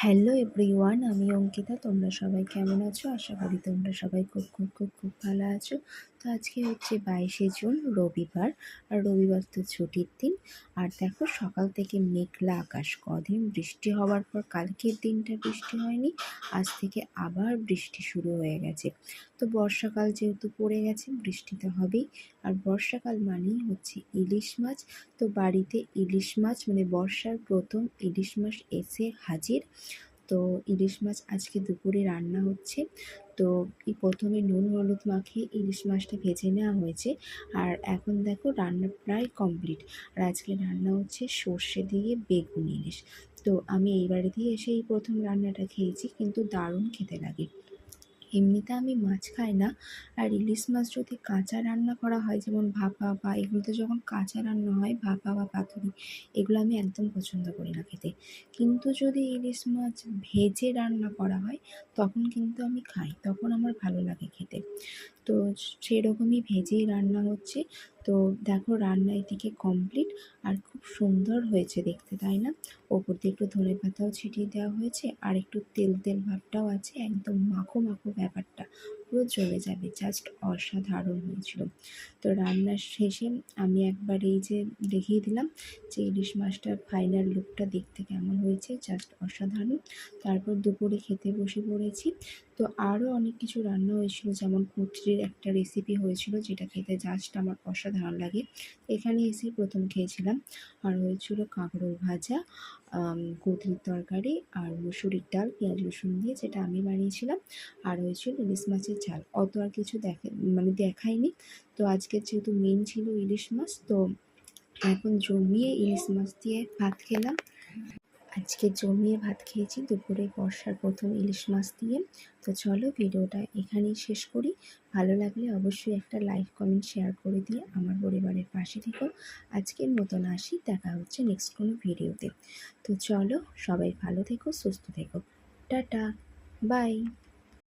Hello everyone, আমি অঙ্কিতা। তোমরা সবাই কেমন আছো? আশা করি তোমরা সবাই খুব খুব খুব খুব ভালো আছো। তো আজকে হচ্ছে 22শে জুন, রবিবার। আর রবিবার তো ছুটির দিন। আর দেখো, সকাল থেকে মেঘলা আকাশ। কদিন বৃষ্টি হওয়ার পর কালকের দিনটা বৃষ্টি হয়নি, আজ থেকে আবার বৃষ্টি শুরু হয়ে গেছে। তো বর্ষাকাল যেহেতু পড়ে গেছে, বৃষ্টি তো হবেই। আর বর্ষাকাল মানেই হচ্ছে ইলিশ মাছ। তো বাড়িতে ইলিশ মাছ মানে বর্ষার প্রথম ইলিশ মাছ এসে হাজির। তো ইলিশ মাছ আজকে দুপুরে রান্না হচ্ছে। তো প্রথমে নুন হলুদ মাখিয়ে ইলিশ মাছটা ভেজে নেওয়া হয়েছে। আর এখন দেখো, রান্না প্রায় কমপ্লিট। আর আজকে রান্না হচ্ছে সর্ষে দিয়ে বেগুন ইলিশ। তো আমি এই বাড়িতেই এসেই প্রথম রান্নাটা খেয়েছি, কিন্তু দারুণ খেতে লাগে। এমনিতে আমি মাছ খাই না। আর ইলিশ মাছ যদি কাঁচা রান্না করা হয়, যেমন ভাপা বা এগুলোতে যখন কাঁচা রান্না হয়, ভাপা বা পাতুরি, এগুলো আমি একদম পছন্দ করি না খেতে। কিন্তু যদি ইলিশ মাছ ভেজে রান্না করা হয়, তখন কিন্তু আমি খাই, তখন আমার ভালো লাগে খেতে। তো সেরকমই ভেজেই রান্না হচ্ছে। তো দেখো, রান্না এদিকে কমপ্লিট। আর খুব সুন্দর হয়েছে দেখতে, তাই না? ওপর দিয়ে একটু ধনে পাতাও ছিটিয়ে দেওয়া হয়েছে, আর একটু তেল তেল ভাবটাও আছে, একদম মাখো মাখো ব্যাপারটা পুরো জ্বলে যাবে। জাস্ট অসাধারণ হয়েছিল। তো রান্নার শেষে আমি একবার এই যে দেখিয়ে দিলাম যে ইলিশ মাছটার ফাইনাল লুকটা দেখতে কেমন হয়েছে, জাস্ট অসাধারণ। তারপর দুপুরে খেতে বসে পড়েছি। তো আরও অনেক কিছু রান্না হয়েছিল, যেমন কুটরির একটা রেসিপি হয়েছিল, যেটা খেতে জাস্ট আমার অসাধারণ লাগে। এখানে এসেই প্রথম খেয়েছিলাম। আর হয়েছিল কাঁকরোল ভাজা, কুঁদরির তরকারি, আর মুসুরির ডাল পেঁয়াজ রসুন দিয়ে, যেটা আমি বানিয়েছিলাম। আর হয়েছিল ইলিশ মাছের ঝাল। অত আর কিছু দেখাইনি। তো আজকে যেহেতু মেন ছিল ইলিশ মাছ, তো এখন জমিয়ে ইলিশ মাছ দিয়ে ভাত খেলাম। আজকে জমিয়ে ভাত খেয়েছি দুপুরে বর্ষার প্রথম ইলিশ মাছ দিয়ে। তো চলো, ভিডিওটা এখানেই শেষ করি। ভালো লাগলে অবশ্যই একটা লাইক কমেন্ট শেয়ার করে দিয়ে আমার পরিবারের পাশে থেকো। আজকের মতন আসি, দেখা হচ্ছে নেক্সট কোনো ভিডিওতে। তো চলো, সবাই ভালো থেকো, সুস্থ থেকো। Tata, by.